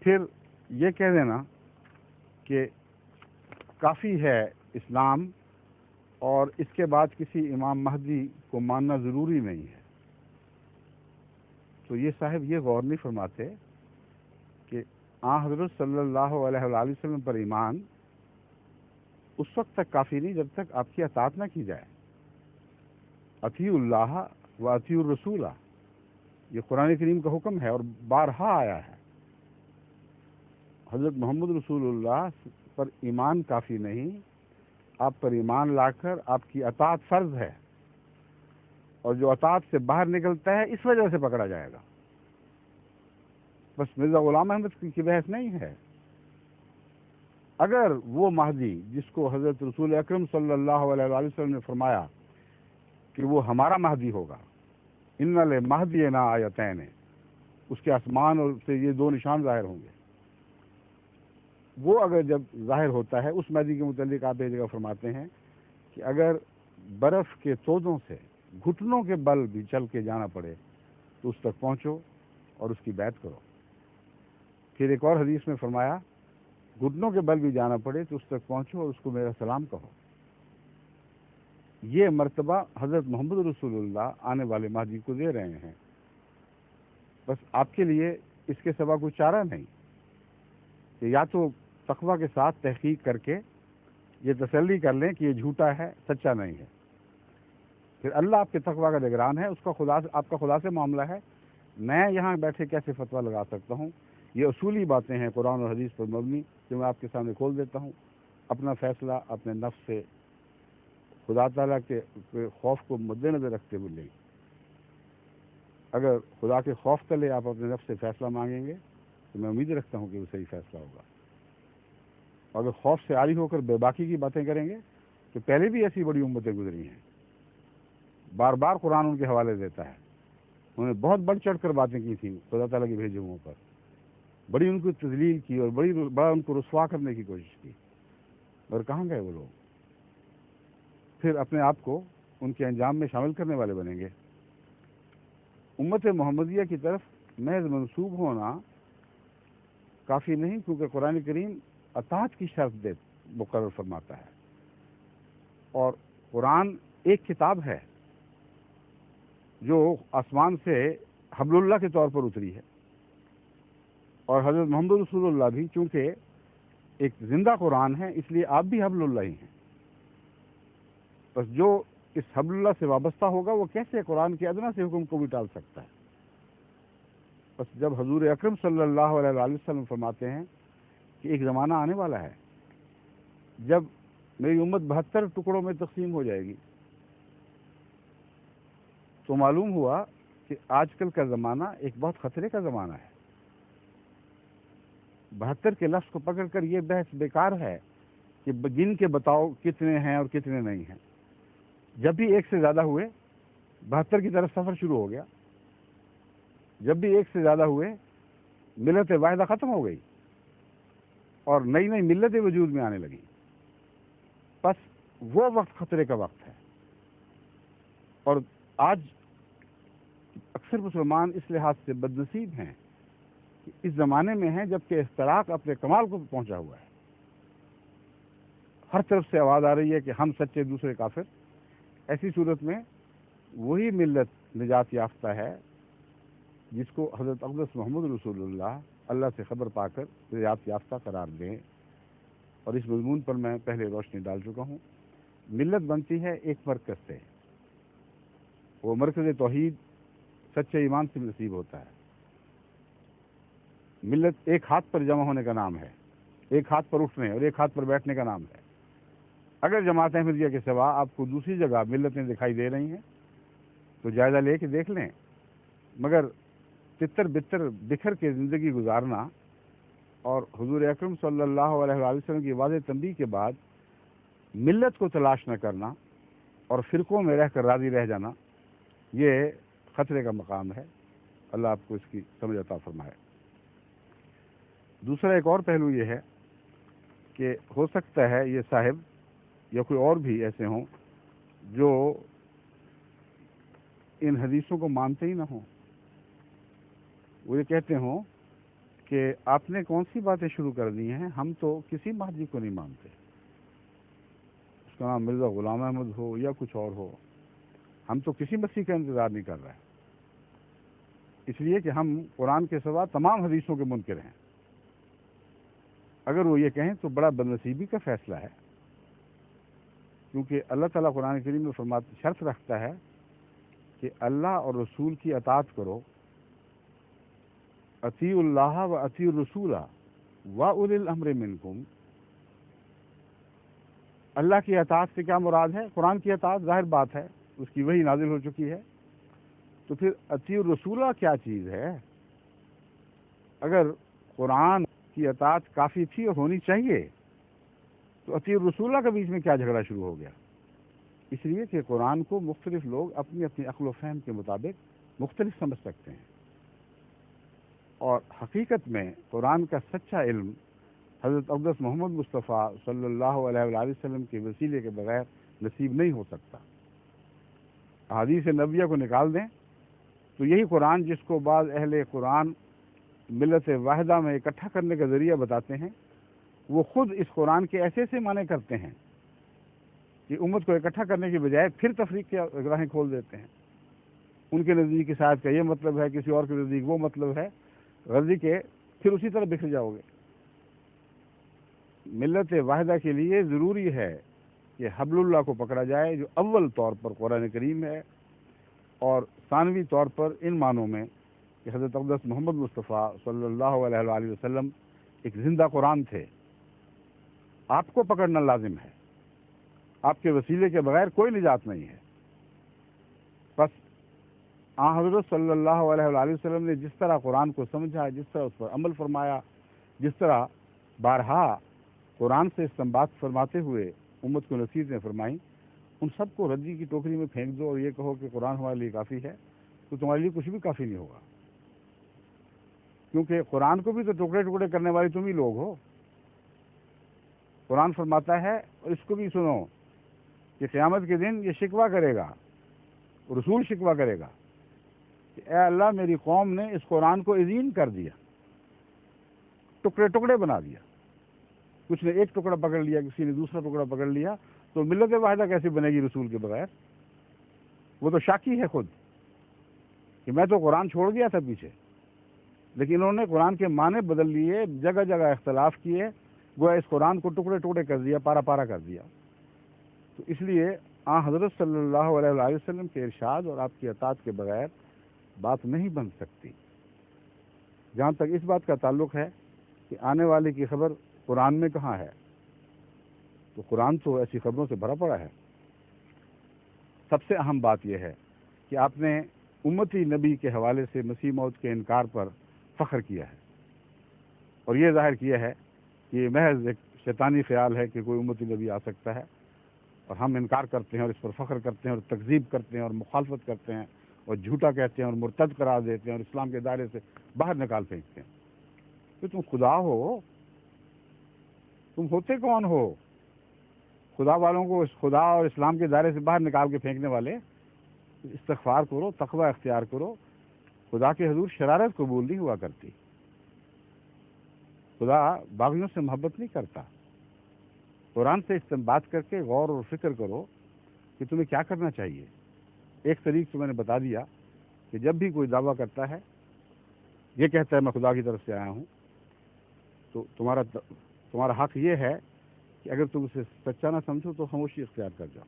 پھر یہ کہہ دینا کہ کافی ہے اسلام اور اس کے بعد کسی امام مہدی کو ماننا ضروری نہیں ہے، تو یہ صاحب یہ غور نہیں فرماتے کہ حضرت صلی اللہ علیہ وآلہ وسلم پر ایمان اس وقت تک کافی نہیں جب تک آپ کی اطاعت نہ کی جائے۔ اطیعوا اللہ و اطیعوا الرسول، یہ قرآن کریم کا حکم ہے اور بارہا آیا ہے۔ حضرت محمد رسول اللہ پر ایمان کافی نہیں، آپ پر ایمان لا کر آپ کی اطاعت فرض ہے، اور جو اطاعت سے باہر نکلتا ہے اس وجہ سے پکڑا جائے گا۔ بس مرزا غلام احمد کی بحث نہیں ہے۔ اگر وہ مہدی جس کو حضرت رسول اکرم صلی اللہ علیہ وآلہ وسلم نے فرمایا کہ وہ ہمارا مہدی ہوگا، ان لمہدینا آیتین، اس کے آسمان اور سے یہ دو نشان ظاہر ہوں گے، وہ اگر جب ظاہر ہوتا ہے اس مہدی کے متعلق آپ ایک جگہ فرماتے ہیں کہ اگر برف کے تودوں سے گھٹنوں کے بل بھی چل کے جانا پڑے تو اس تک پہنچو اور اس کی بیعت کرو۔ پھر ایک اور حدیث میں فرمایا گھٹنوں کے بل بھی جانا پڑے تو اس تک پہنچو اور اس کو میرا سلام کہو۔ یہ مرتبہ حضرت محمد رسول اللہ آنے والے مہدی کو دے رہے ہیں۔ بس آپ کے لیے اس کے سوا کوئی چارہ نہیں کہ یا تو تقویٰ کے ساتھ تحقیق کر کے یہ تسلی کر لیں کہ یہ جھوٹا ہے، سچا نہیں ہے، پھر اللہ آپ کے تقویٰ کا نگران ہے، اس کا آپ کا خدا سے معاملہ ہے۔ میں یہاں بیٹھے کیسے فتویٰ لگا سکتا ہوں؟ یہ اصولی باتیں ہیں قرآن اور حدیث پر مبنی جو میں آپ کے سامنے کھول دیتا ہوں۔ اپنا فیصلہ اپنے نفس سے خدا تعالیٰ کے خوف کو مد نظر رکھتے ہوئے لیں۔ اگر خدا کے خوف تلے آپ اپنے نفس سے فیصلہ مانگیں گے تو میں امید رکھتا ہوں کہ وہ صحیح فیصلہ ہوگا۔ اگر خوف سے عاری ہو کر بے باکی کی باتیں کریں گے تو پہلے بھی ایسی بڑی امتیں گزری ہیں، بار بار قرآن ان کے حوالے دیتا ہے، انہوں نے بہت بڑھ چڑھ کر باتیں کی تھیں خدا تعالیٰ کے بھیجے ہوئوں پر، بڑی ان کو تذلیل کی اور بڑا ان کو رسوا کرنے کی کوشش کی، اور کہاں گئے وہ لوگ؟ پھر اپنے آپ کو ان کے انجام میں شامل کرنے والے بنیں گے۔ امت محمدیہ کی طرف محض منسوب ہونا کافی نہیں، کیونکہ قرآن کریم اطاعت کی شرط مقرر فرماتا ہے، اور قرآن ایک کتاب ہے جو آسمان سے حبل اللہ کے طور پر اتری ہے، اور حضرت محمد رسول اللہ بھی چونکہ ایک زندہ قرآن ہے اس لیے آپ بھی حبل اللہ ہی ہیں۔ بس جو اس حبل اللہ سے وابستہ ہوگا وہ کیسے قرآن کے ادنا سے حکم کو بھی ٹال سکتا ہے؟ بس جب حضور اکرم صلی اللہ علیہ وآلہ وسلم فرماتے ہیں کہ ایک زمانہ آنے والا ہے جب میری امت 72 ٹکڑوں میں تقسیم ہو جائے گی، تو معلوم ہوا کہ آج کل کا زمانہ ایک بہت خطرے کا زمانہ ہے۔ 72 کے لفظ کو پکڑ کر یہ بحث بیکار ہے کہ گن کے بتاؤ کتنے ہیں اور کتنے نہیں ہیں۔ جب بھی ایک سے زیادہ ہوئے 72 کی طرف سفر شروع ہو گیا، جب بھی ایک سے زیادہ ہوئے ملت واحدہ ختم ہو گئی اور نئی نئی ملتیں وجود میں آنے لگیں۔ بس وہ وقت خطرے کا وقت ہے، اور آج اکثر مسلمان اس لحاظ سے بد نصیب ہیں کہ اس زمانے میں ہیں جبکہ اختراق اپنے کمال کو پہنچا ہوا ہے۔ ہر طرف سے آواز آ رہی ہے کہ ہم سچے دوسرے کافر۔ ایسی صورت میں وہی ملت نجات یافتہ ہے جس کو حضرت اقدس محمد رسول اللہ سے خبر پا کر نجات یافتہ قرار دیں، اور اس مضمون پر میں پہلے روشنی ڈال چکا ہوں۔ ملت بنتی ہے ایک مرکز سے، وہ مرکز توحید سچے ایمان سے نصیب ہوتا ہے۔ ملت ایک ہاتھ پر جمع ہونے کا نام ہے، ایک ہاتھ پر اٹھنے اور ایک ہاتھ پر بیٹھنے کا نام ہے۔ اگر جماعت احمدیہ کے سوا آپ کو دوسری جگہ ملتیں دکھائی دے رہی ہیں تو جائزہ لے کے دیکھ لیں، مگر تتر بتر بکھر کے زندگی گزارنا اور حضور اکرم صلی اللہ علیہ وآلہ وسلم کی واضح تنبیہ کے بعد ملت کو تلاش نہ کرنا اور فرقوں میں رہ کر راضی رہ جانا، یہ خطرے کا مقام ہے۔ اللہ آپ کو اس کی سمجھ عطا فرمائے۔ دوسرا ایک اور پہلو یہ ہے کہ ہو سکتا ہے یہ صاحب یا کوئی اور بھی ایسے ہوں جو ان حدیثوں کو مانتے ہی نہ ہوں۔ وہ یہ کہتے ہوں کہ آپ نے کون سی باتیں شروع کر دی ہیں، ہم تو کسی مہدی کو نہیں مانتے، اس کا نام مرزا غلام احمد ہو یا کچھ اور ہو، ہم تو کسی مسیح کا انتظار نہیں کر رہے، اس لیے کہ ہم قرآن کے سوا تمام حدیثوں کے منکر ہیں۔ اگر وہ یہ کہیں تو بڑا بدنصیبی کا فیصلہ ہے، کیونکہ اللہ تعالیٰ قرآن کریم میں شرط رکھتا ہے کہ اللہ اور رسول کی اطاعت کرو، اطیعوا اللہ و اطیعوا الرسول و اولی الامر منکم۔ اللہ کی اطاعت سے کیا مراد ہے؟ قرآن کی اطاعت، ظاہر بات ہے، اس کی وحی نازل ہو چکی ہے، تو پھر اطیعوا الرسول کیا چیز ہے؟ اگر قرآن کی اطاعت کافی تھی اور ہونی چاہیے تو اطیعوا الرسول کا بیچ میں کیا جھگڑا شروع ہو گیا؟ اس لیے کہ قرآن کو مختلف لوگ اپنی اپنی عقل و فہم کے مطابق مختلف سمجھ سکتے ہیں، اور حقیقت میں قرآن کا سچا علم حضرت اقدس محمد مصطفیٰ صلی اللہ علیہ وآلہ وسلم کے وسیلے کے بغیر نصیب نہیں ہو سکتا۔ احادیث نبویہ کو نکال دیں تو یہی قرآن جس کو بعض اہل قرآن ملت واحدہ میں اکٹھا کرنے کا ذریعہ بتاتے ہیں، وہ خود اس قرآن کے ایسے ایسے معنی کرتے ہیں کہ امت کو اکٹھا کرنے کی بجائے پھر تفریق کے راہیں کھول دیتے ہیں۔ ان کے نزدیک اس آیت کا یہ مطلب ہے، کسی اور کے نزدیک وہ مطلب ہے، غرضی کے پھر اسی طرح بکھر جاؤ گے۔ ملت واحدہ کے لیے ضروری ہے کہ حبل اللہ کو پکڑا جائے، جو اول طور پر قرآن کریم ہے، اور ثانوی طور پر ان معنوں میں کہ حضرت اقدس محمد مصطفیٰ صلی اللہ علیہ وآلہ وسلم ایک زندہ قرآن تھے۔ آپ کو پکڑنا لازم ہے، آپ کے وسیلے کے بغیر کوئی نجات نہیں ہے۔ بس حضرت صلی اللہ علیہ وآلہ وسلم نے جس طرح قرآن کو سمجھا، جس طرح اس پر عمل فرمایا، جس طرح بارہا قرآن سے استنباط فرماتے ہوئے امت کو نصیحتیں فرمائیں، ان سب کو ردی کی ٹوکری میں پھینک دو اور یہ کہو کہ قرآن ہمارے لیے کافی ہے، تو تمہارے لیے کچھ بھی کافی نہیں ہوگا، کیونکہ قرآن کو بھی تو ٹکڑے ٹکڑے کرنے والے تم ہی لوگ ہو۔ قرآن فرماتا ہے، اور اس کو بھی سنو، کہ قیامت کے دن یہ شکوہ کرے گا، رسول شکوہ کرے گا کہ اے اللہ، میری قوم نے اس قرآن کو اذین کر دیا، ٹکڑے ٹکڑے بنا دیا، کچھ نے ایک ٹکڑا پکڑ لیا، کسی نے دوسرا ٹکڑا پکڑ لیا، تو ملت واحدہ کیسے بنے گی رسول کے بغیر؟ وہ تو شاکی ہے خود کہ میں تو قرآن چھوڑ گیا تھا پیچھے، لیکن انہوں نے قرآن کے معنی بدل لیے، جگہ جگہ اختلاف کیے، گویا اس قرآن کو ٹکڑے ٹکڑے کر دیا، پارا پارا کر دیا۔ تو اس لیے حضرت صلی اللہ علیہ وآلہ وسلم کے ارشاد اور آپ کی اطاعت کے بغیر بات نہیں بن سکتی۔ جہاں تک اس بات کا تعلق ہے کہ آنے والے کی خبر قرآن میں کہاں ہے، تو قرآن تو ایسی خبروں سے بھرا پڑا ہے۔ سب سے اہم بات یہ ہے کہ آپ نے امتی نبی کے حوالے سے مسیح موعود کے انکار پر فخر کیا ہے، اور یہ ظاہر کیا ہے کہ یہ محض ایک شیطانی خیال ہے کہ کوئی امتی نبی آ سکتا ہے، اور ہم انکار کرتے ہیں اور اس پر فخر کرتے ہیں اور تکذیب کرتے ہیں اور مخالفت کرتے ہیں اور جھوٹا کہتے ہیں اور مرتد قرار دیتے ہیں اور اسلام کے دائرے سے باہر نکال پھینکتے ہیں۔ کہ تم خدا ہو؟ تم ہوتے کون ہو؟ خدا والوں کو اس خدا اور اسلام کے دائرے سے باہر نکال کے پھینکنے والے؟ استغفار کرو، تقوی اختیار کرو۔ خدا کے حضور شرارت قبول نہیں ہوا کرتی، خدا باغیوں سے محبت نہیں کرتا۔ قرآن سے استنباط کر کے غور اور فکر کرو کہ تمہیں کیا کرنا چاہیے۔ ایک طریق تو میں نے بتا دیا کہ جب بھی کوئی دعویٰ کرتا ہے، یہ کہتا ہے میں خدا کی طرف سے آیا ہوں، تو تمہارا حق یہ ہے کہ اگر تم اسے سچا نہ سمجھو تو خاموشی اختیار کر جاؤ۔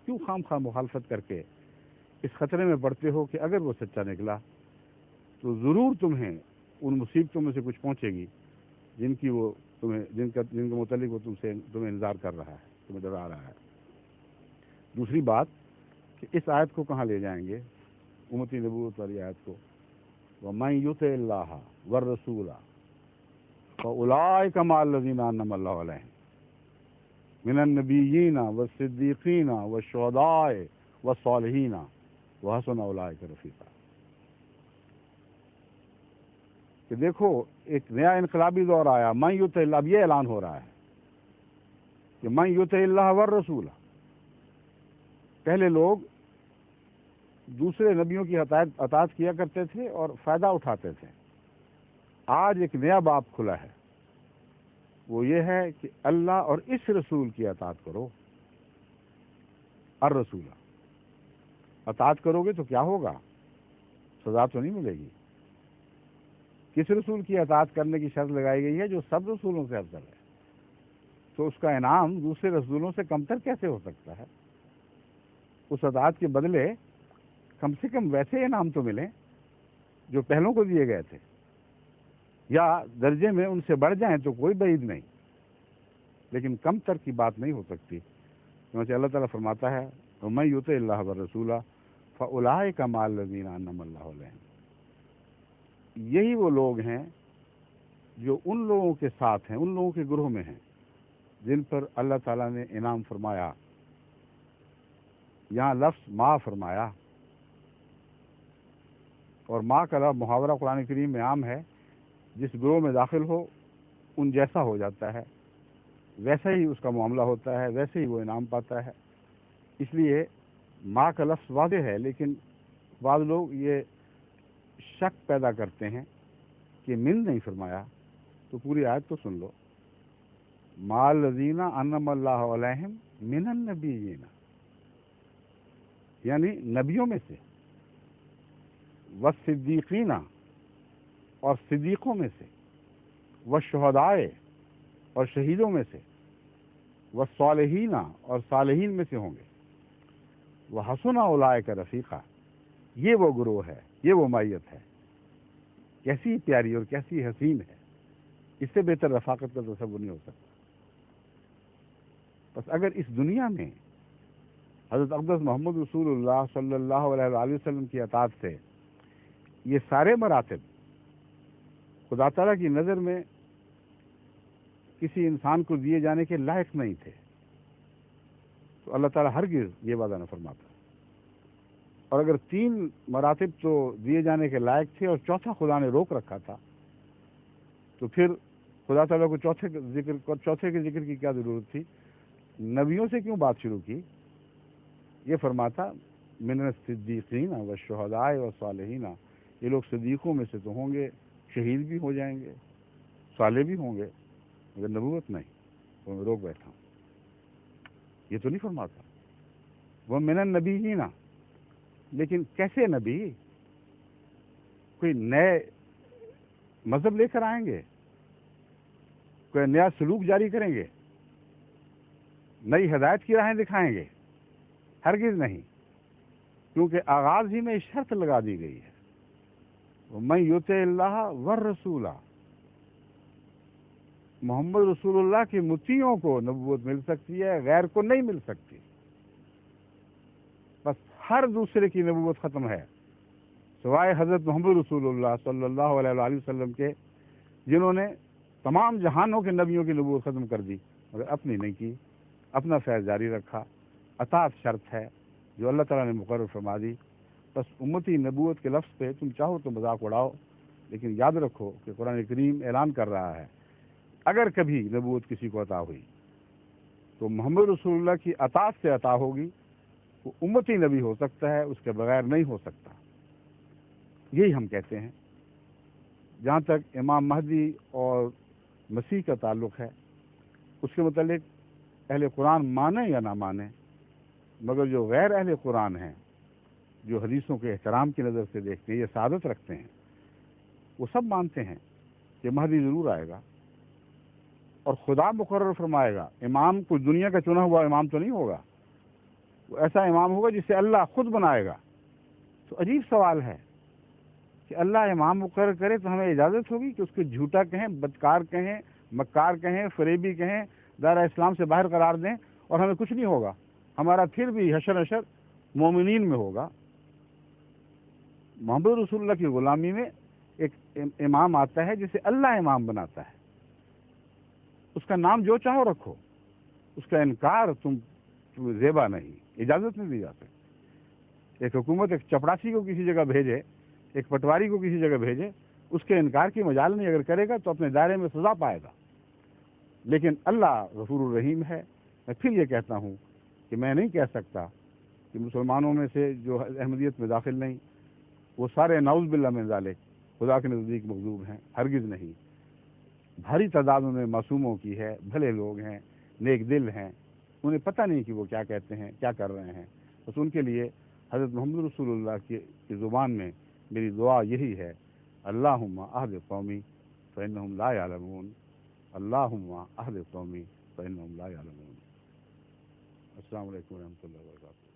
کیوں خام خواہ مخالفت کر کے اس خطرے میں پڑتے ہو کہ اگر وہ سچا نکلا تو ضرور تمہیں ان مصیبتوں میں سے کچھ پہنچے گی جن کے متعلق وہ تمہیں انذار کر رہا ہے، تمہیں ڈرا رہا ہے۔ دوسری بات کہ اس آیت کو کہاں لے جائیں گے، امتی نبوت والی آیت کو، وَمَن يُطِعِ اللَّهَ وَالرَّسُولَ فَأُولَٰئِكَ مَعَ الَّذِينَ أَنْعَمَ اللَّهُ عَلَيْهِم مِّنَ النَّبِيِّينَ وَالصِّدِّيقِينَ وَالشُّهَدَاءِ وَالصَّالِحِينَ وَحَسُنَ أُولَٰئِكَ رَفِیقًا۔ کہ دیکھو ایک نیا انقلابی دور آیا، من یطع اللہ، اب یہ اعلان ہو رہا ہے کہ من یطع اللہ والرسول۔ پہلے لوگ دوسرے نبیوں کی اطاعت کیا کرتے تھے اور فائدہ اٹھاتے تھے، آج ایک نیا باب کھلا ہے، وہ یہ ہے کہ اللہ اور اس رسول کی اطاعت کرو۔ الرسول، اطاعت کرو گے تو کیا ہوگا؟ سزا تو نہیں ملے گی۔ کس رسول کی اطاعت کرنے کی شرط لگائی گئی ہے؟ جو سب رسولوں سے افضل ہے، تو اس کا انعام دوسرے رسولوں سے کمتر کیسے ہو سکتا ہے؟ اس اطاعت کے بدلے کم سے کم ویسے انعام تو ملیں جو پہلوں کو دیے گئے تھے، یا درجے میں ان سے بڑھ جائیں تو کوئی بعید نہیں، لیکن کم تر کی بات نہیں ہو سکتی۔ چنانچہ اللہ تعالیٰ فرماتا ہے وَمَن يُطِعِ اللَّهَ وَالرَّسُولَ فَأُولَٰئِكَ مَعَ الَّذِينَ أَنْعَمَ اللَّهُ عَلَيْهِمْ۔ یہی وہ لوگ ہیں جو ان لوگوں کے ساتھ ہیں، ان لوگوں کے گروہ میں ہیں جن پر اللہ تعالیٰ نے انعام فرمایا۔ یہاں لفظ ما فرمایا، اور ما کا لفظ محاورہ قرآن کریم میں عام ہے، جس گروہ میں داخل ہو ان جیسا ہو جاتا ہے، ویسا ہی اس کا معاملہ ہوتا ہے، ویسے ہی وہ انعام پاتا ہے۔ اس لیے ما کا لفظ واضح ہے، لیکن بعض لوگ یہ شک پیدا کرتے ہیں کہ من نہیں فرمایا، تو پوری آیت تو سن لو۔ ما الذین انعم اللہ علیہم من النبیین، یعنی نبیوں میں سے، والصدیقین، اور صدیقوں میں سے، والشہداء، اور شہیدوں میں سے، والصالحین، اور صالحین میں سے ہوں گے، وحسن اولئک رفیقا، یہ وہ گروہ ہے، یہ وہ معیت ہے، کیسی پیاری اور کیسی حسین ہے، اس سے بہتر رفاقت کا تصور نہیں ہو سکتا۔ بس اگر اس دنیا میں حضرت اقدس محمد رسول اللہ صلی اللہ علیہ وآلہ وسلم کی اطاعت سے یہ سارے مراتب خدا تعالیٰ کی نظر میں کسی انسان کو دیے جانے کے لائق نہیں تھے، تو اللہ تعالیٰ ہرگز یہ وعدہ نہ فرماتا۔ اور اگر 3 مراتب تو دیے جانے کے لائق تھے اور چوتھا خدا نے روک رکھا تھا، تو پھر خدا تعالیٰ کو چوتھے کے ذکر کی کیا ضرورت تھی؟ نبیوں سے کیوں بات شروع کی؟ یہ فرماتا من الصدیقین والشہداء والصالحین، یہ لوگ صدیقوں میں سے تو ہوں گے، شہید بھی ہو جائیں گے، صالح بھی ہوں گے، مگر نبوت نہیں، تو میں روک بیٹھا ہوں۔ یہ تو نہیں فرماتا وہ من النبیین، لیکن کیسے نبی؟ کوئی نئے مذہب لے کر آئیں گے؟ کوئی نیا سلوک جاری کریں گے؟ نئی ہدایت کی راہیں دکھائیں گے؟ ہرگز نہیں، کیونکہ آغاز ہی میں شرط لگا دی گئی ہے وَمَن يُطِعِ اللَّهَ وَالرَّسُولَ، محمد رسول اللہ کی مطیعوں کو نبوت مل سکتی ہے، غیر کو نہیں مل سکتی۔ بس ہر دوسرے کی نبوت ختم ہے سوائے حضرت محمد رسول اللہ صلی اللہ علیہ وآلہ وسلم کے، جنہوں نے تمام جہانوں کے نبیوں کی نبوت ختم کر دی، مگر اپنی نہیں کی، اپنا فیض جاری رکھا۔ اطاعت شرط ہے جو اللہ تعالیٰ نے مقرر فرما دی۔ بس امتی نبوت کے لفظ پہ تم چاہو تو مذاق اڑاؤ، لیکن یاد رکھو کہ قرآن کریم اعلان کر رہا ہے اگر کبھی نبوت کسی کو عطا ہوئی تو محمد رسول اللہ کی اطاعت سے عطا ہوگی۔ وہ امتی نبی ہو سکتا ہے، اس کے بغیر نہیں ہو سکتا۔ یہی ہم کہتے ہیں۔ جہاں تک امام مہدی اور مسیح کا تعلق ہے، اس کے متعلق اہل قرآن مانے یا نہ مانے، مگر جو غیر اہل قرآن ہیں، جو حدیثوں کے احترام کی نظر سے دیکھتے ہیں، یہ سعادت رکھتے ہیں، وہ سب مانتے ہیں کہ مہدی ضرور آئے گا اور خدا مقرر فرمائے گا۔ امام کوئی دنیا کا چنا ہوا امام تو نہیں ہوگا، وہ ایسا امام ہوگا جسے اللہ خود بنائے گا۔ تو عجیب سوال ہے کہ اللہ امام مقرر کرے تو ہمیں اجازت ہوگی کہ اس کو جھوٹا کہیں، بدکار کہیں، مکار کہیں، فریبی کہیں، دائرہ اسلام سے باہر قرار دیں، اور ہمیں کچھ نہیں ہوگا؟ ہمارا پھر بھی حشر مومنین میں ہوگا۔ محمد رسول اللہ کی غلامی میں ایک امام آتا ہے جسے اللہ امام بناتا ہے، اس کا نام جو چاہو رکھو، اس کا انکار تم زیبا نہیں، اجازت نہیں دی جا سکتی۔ ایک حکومت ایک چپڑاسی کو کسی جگہ بھیجے، ایک پٹواری کو کسی جگہ بھیجے، اس کے انکار کی مجال نہیں، اگر کرے گا تو اپنے دائرے میں سزا پائے گا۔ لیکن اللہ غفور الرحیم ہے۔ میں پھر یہ کہتا ہوں کہ میں نہیں کہہ سکتا کہ مسلمانوں میں سے جو احمدیت میں داخل نہیں، وہ سارے نعوذ باللہ من ذالک خدا کے نزدیک مغضوب ہیں، ہرگز نہیں۔ بھاری تعداد میں معصوموں کی ہے، بھلے لوگ ہیں، نیک دل ہیں، انہیں پتہ نہیں کہ وہ کیا کہتے ہیں، کیا کر رہے ہیں۔ بس ان کے لیے حضرت محمد رسول اللہ کی زبان میں میری دعا یہی ہے، اللہم اہد قومی فإنہم لا یعلمون، اللہم اہد قومی فإنہم لا یعلمون۔ السلام علیکم ورحمۃ اللہ وبرکاتہ۔